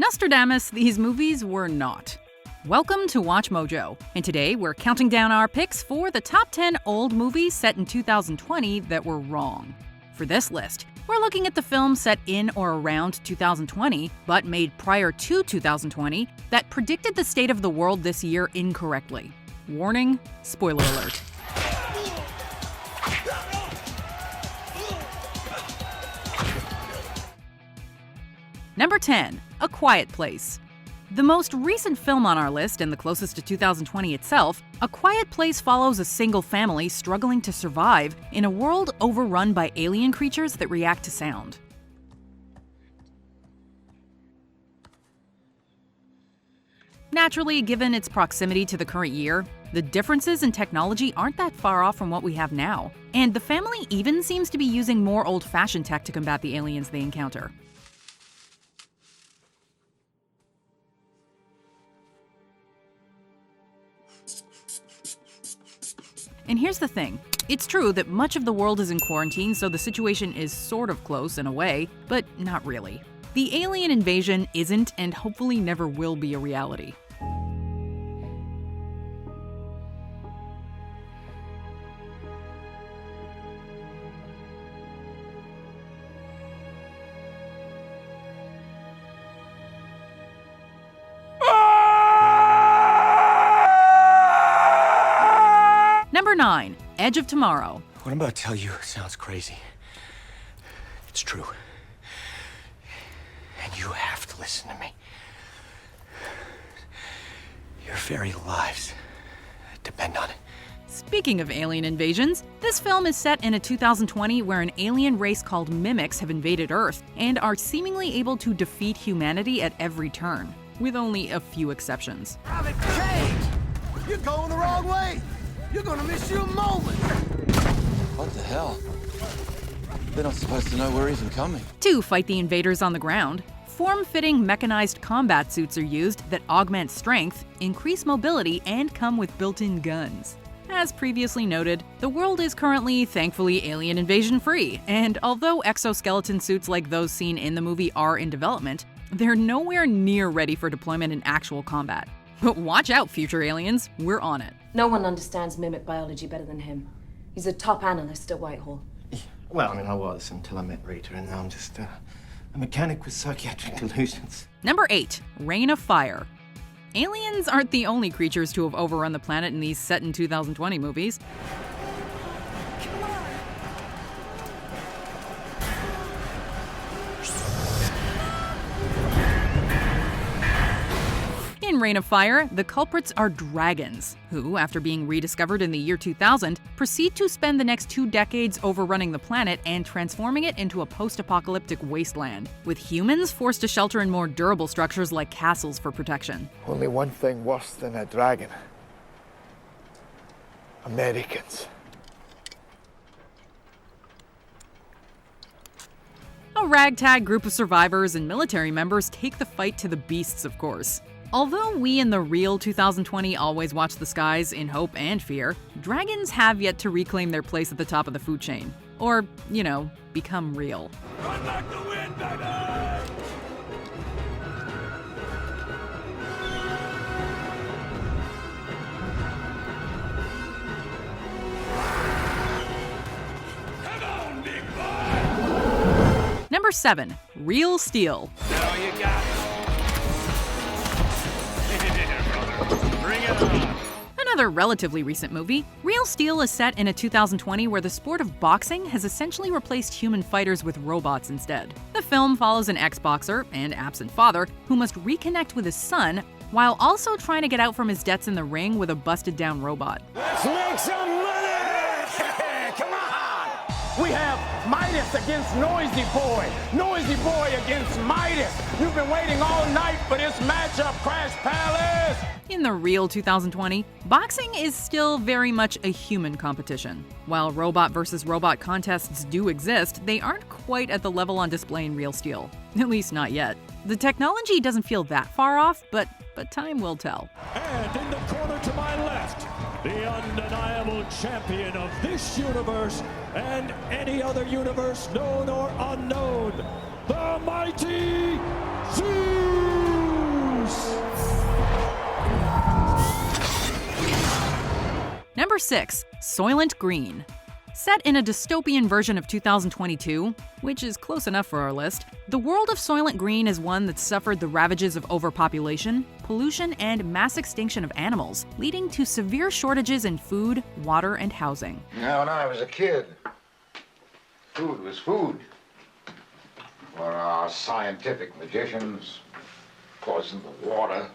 Nostradamus, these movies were not. Welcome to WatchMojo, and today we're counting down our picks for the top 10 old movies set in 2020 that were wrong. For this list, we're looking at the films set in or around 2020, but made prior to 2020, that predicted the state of the world this year incorrectly. Warning, spoiler alert. Number 10, A Quiet Place. The most recent film on our list, and the closest to 2020 itself, A Quiet Place follows a single family struggling to survive in a world overrun by alien creatures that react to sound. Naturally, given its proximity to the current year, the differences in technology aren't that far off from what we have now, and the family even seems to be using more old-fashioned tech to combat the aliens they encounter. And here's the thing. It's true that much of the world is in quarantine, so the situation is sort of close in a way, but not really. The alien invasion isn't and hopefully never will be a reality. Number 9, Edge of Tomorrow. What I'm about to tell you sounds crazy. It's true. And you have to listen to me. Your very lives depend on it. Speaking of alien invasions, this film is set in a 2020 where an alien race called mimics have invaded Earth and are seemingly able to defeat humanity at every turn, with only a few exceptions. Change! You're going the wrong way! You're gonna miss your moment! What the hell? They're not supposed to know we're even coming. To fight the invaders on the ground, form-fitting mechanized combat suits are used that augment strength, increase mobility, and come with built-in guns. As previously noted, the world is currently, thankfully, alien invasion-free, and although exoskeleton suits like those seen in the movie are in development, they're nowhere near ready for deployment in actual combat. But watch out, future aliens, we're on it. No one understands mimic biology better than him. He's a top analyst at Whitehall. Well, I was until I met Rita, and now I'm just a mechanic with psychiatric delusions. Number 8, Reign of Fire. Aliens aren't the only creatures to have overrun the planet in these set in 2020 movies. In Reign of Fire, the culprits are dragons, who, after being rediscovered in the year 2000, proceed to spend the next 2 decades overrunning the planet and transforming it into a post-apocalyptic wasteland, with humans forced to shelter in more durable structures like castles for protection. Only one thing worse than a dragon. Americans. A ragtag group of survivors and military members take the fight to the beasts, of course. Although we in the real 2020 always watch the skies in hope and fear, dragons have yet to reclaim their place at the top of the food chain. Or, become real. Run like the wind, baby! Come on, big boy! Number 7, Real Steel. Now you got it. Bring it on! Another relatively recent movie, Real Steel is set in a 2020 where the sport of boxing has essentially replaced human fighters with robots instead. The film follows an ex-boxer and absent father who must reconnect with his son while also trying to get out from his debts in the ring with a busted-down robot. Let's make some money! Come on! We have Midas against Noisy Boy. Noisy Boy against Midas. You've been waiting all night for this matchup, Crash Palace! In the real 2020, boxing is still very much a human competition. While robot versus robot contests do exist, they aren't quite at the level on display in Real Steel. At least not yet. The technology doesn't feel that far off, but time will tell. And in the corner to my left, the undeniable champion of this universe and any other universe known or unknown, the mighty Zeus! 6. Soylent Green. Set in a dystopian version of 2022, which is close enough for our list, the world of Soylent Green is one that suffered the ravages of overpopulation, pollution, and mass extinction of animals, leading to severe shortages in food, water, and housing. Now, when I was a kid, food was food. For our scientific magicians poisoned the water,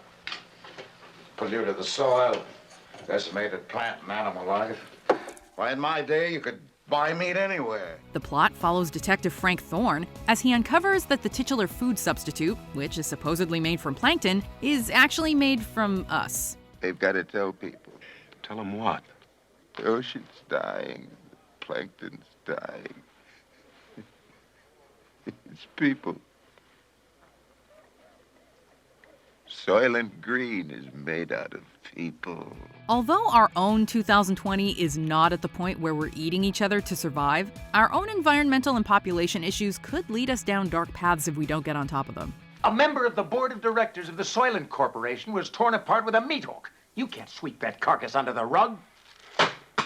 polluted the soil, decimated plant and animal life. Why, in my day, you could buy meat anywhere. The plot follows Detective Frank Thorne as he uncovers that the titular food substitute, which is supposedly made from plankton, is actually made from us. They've got to tell people. Tell them what? The ocean's dying. The plankton's dying. It's people. Soylent Green is made out of people. Although our own 2020 is not at the point where we're eating each other to survive, our own environmental and population issues could lead us down dark paths if we don't get on top of them. A member of the board of directors of the Soylent Corporation was torn apart with a meat hook. You can't sweep that carcass under the rug.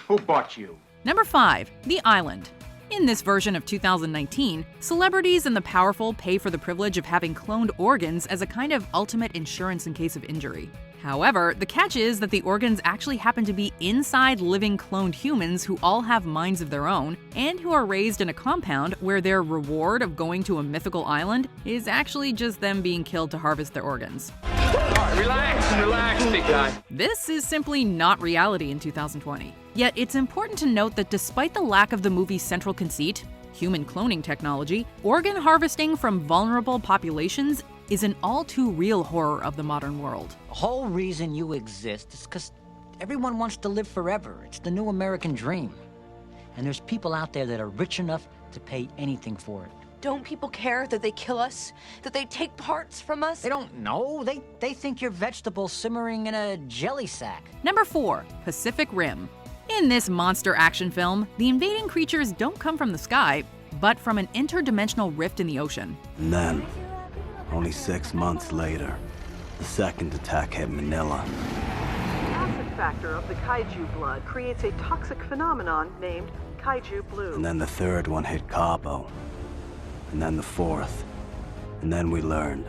Who bought you? Number 5. The Island. In this version of 2019, celebrities and the powerful pay for the privilege of having cloned organs as a kind of ultimate insurance in case of injury. However, the catch is that the organs actually happen to be inside living cloned humans who all have minds of their own and who are raised in a compound where their reward of going to a mythical island is actually just them being killed to harvest their organs. Relax, big guy. This is simply not reality in 2020. Yet it's important to note that despite the lack of the movie's central conceit, human cloning technology, organ harvesting from vulnerable populations is an all-too-real horror of the modern world. The whole reason you exist is because everyone wants to live forever. It's the new American dream. And there's people out there that are rich enough to pay anything for it. Don't people care that they kill us? That they take parts from us? They don't know. They think you're vegetables simmering in a jelly sack. Number 4. Pacific Rim. In this monster action film, the invading creatures don't come from the sky, but from an interdimensional rift in the ocean. And then, only 6 months later, the second attack hit Manila. The acid factor of the kaiju blood creates a toxic phenomenon named kaiju blue. And then the third one hit Cabo. And then the fourth. And then we learned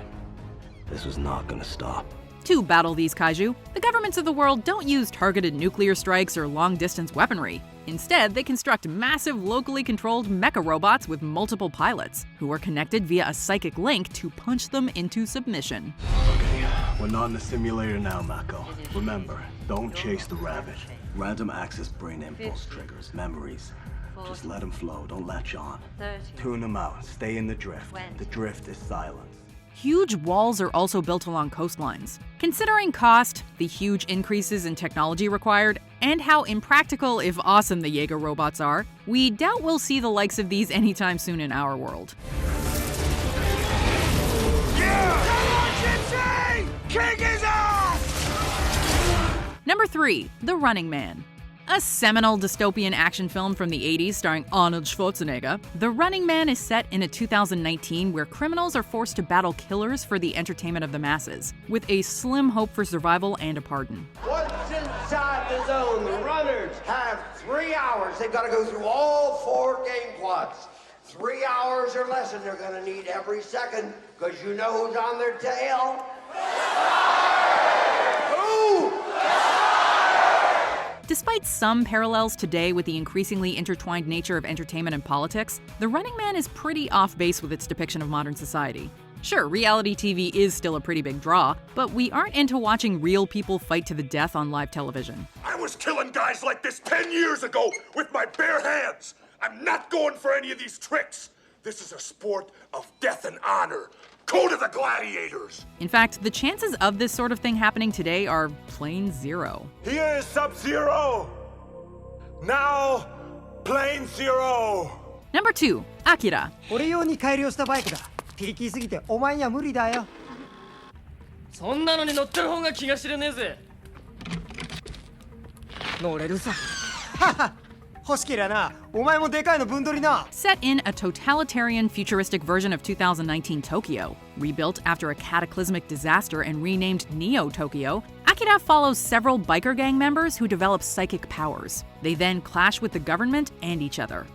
this was not gonna stop. To battle these kaiju, the governments of the world don't use targeted nuclear strikes or long-distance weaponry. Instead, they construct massive, locally controlled mecha robots with multiple pilots, who are connected via a psychic link to punch them into submission. Okay, we're not in the simulator now, Mako. Remember, don't chase the rabbit. Random access brain impulse triggers, memories. Just let them flow, don't latch on. Tune them out, stay in the drift. The drift is silence. Huge walls are also built along coastlines. Considering cost, the huge increases in technology required, and how impractical if awesome the Jaeger robots are, we doubt we'll see the likes of these anytime soon in our world. Kick his ass! Number 3. The Running Man. A seminal dystopian action film from the 80s starring Arnold Schwarzenegger, The Running Man is set in a 2019 where criminals are forced to battle killers for the entertainment of the masses, with a slim hope for survival and a pardon. Once inside the zone, the runners have 3 hours. They've got to go through all 4 game plots. 3 hours or less, and they're going to need every second, because you know who's on their tail? Who? Despite some parallels today with the increasingly intertwined nature of entertainment and politics, The Running Man is pretty off base with its depiction of modern society. Sure, reality TV is still a pretty big draw, but we aren't into watching real people fight to the death on live television. I was killing guys like this 10 years ago with my bare hands. I'm not going for any of these tricks. This is a sport of death and honor. Go to the gladiators! In fact, the chances of this sort of thing happening today are plain zero. Here is Sub-Zero. Now, Plane Zero. Number 2. Akira. 俺用に改良したバイクだ。ピリキすぎてお前には無理だよ。そんなのに乗ってる方が気が知れねえぜ。乗れるさ。はは。欲しけりゃな、お前もでかいのぶんどりな。Set in a totalitarian futuristic version of 2019 Tokyo, rebuilt after a cataclysmic disaster and renamed Neo Tokyo, Akira follows several biker gang members who develop psychic powers. They then clash with the government and each other.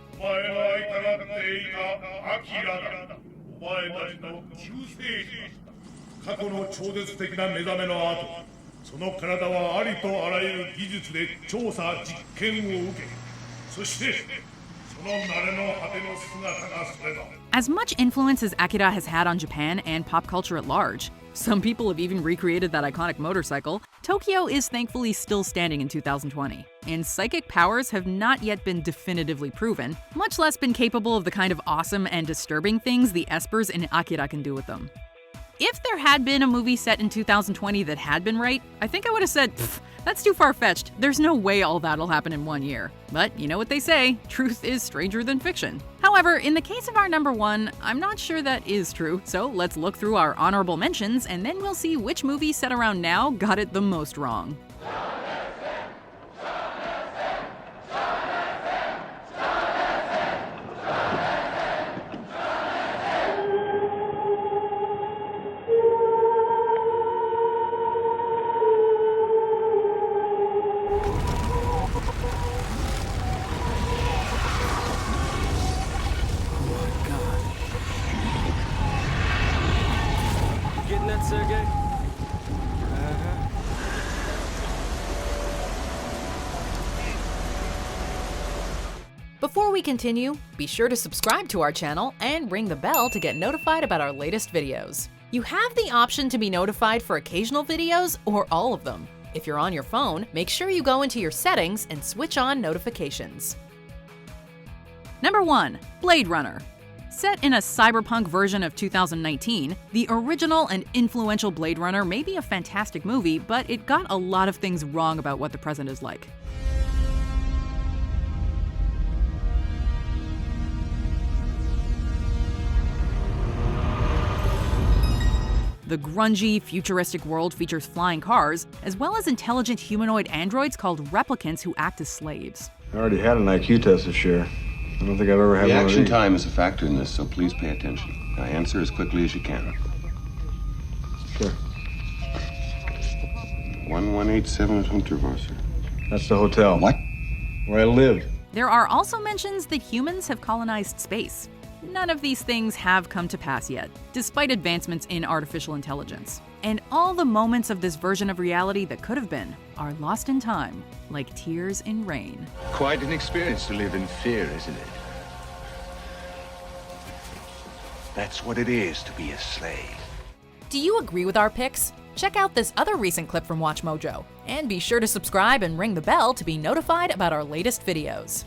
As much influence as Akira has had on Japan and pop culture at large, some people have even recreated that iconic motorcycle, Tokyo is thankfully still standing in 2020. And psychic powers have not yet been definitively proven, much less been capable of the kind of awesome and disturbing things the espers in Akira can do with them. If there had been a movie set in 2020 that had been right, I think I would have said, that's too far-fetched. There's no way all that'll happen in 1 year. But you know what they say, truth is stranger than fiction. However, in the case of our number one, I'm not sure that is true, so let's look through our honorable mentions and then we'll see which movie set around now got it the most wrong. Before we continue, be sure to subscribe to our channel and ring the bell to get notified about our latest videos. You have the option to be notified for occasional videos or all of them. If you're on your phone, make sure you go into your settings and switch on notifications. Number 1. Blade Runner. Set in a cyberpunk version of 2019, the original and influential Blade Runner may be a fantastic movie, but it got a lot of things wrong about what the present is like. The grungy, futuristic world features flying cars, as well as intelligent humanoid androids called replicants who act as slaves. I already had an IQ test this year. I don't think I've ever had one of these. Reaction time is a factor in this, so please pay attention. Now answer as quickly as you can. Sure. 1187 Hunter Varsar. That's the hotel. What? Where I lived. There are also mentions that humans have colonized space. None of these things have come to pass yet, despite advancements in artificial intelligence. And all the moments of this version of reality that could have been are lost in time, like tears in rain. Quite an experience to live in fear, isn't it? That's what it is to be a slave. Do you agree with our picks? Check out this other recent clip from WatchMojo, and be sure to subscribe and ring the bell to be notified about our latest videos.